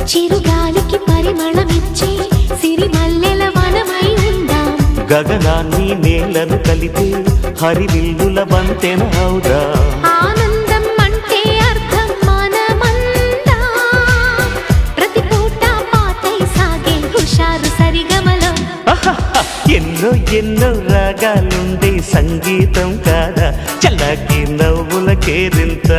చిరుగాలికి పరిమళమిచ్చే సిరిమల్లెల వనమై ఉందాం. గగనాన్ని నేలను కలిపే హరివిల్లుల బంతెన అవుదాం. ఆనందం అంటే అర్థం మనమందా, ప్రతి పూట పాతై సాగే హుషారు సరిగమలో. ఎన్నో ఎన్నో రాగాలుండే సంగీతం కాదా చల్లకి నవ్వుల కేరింత.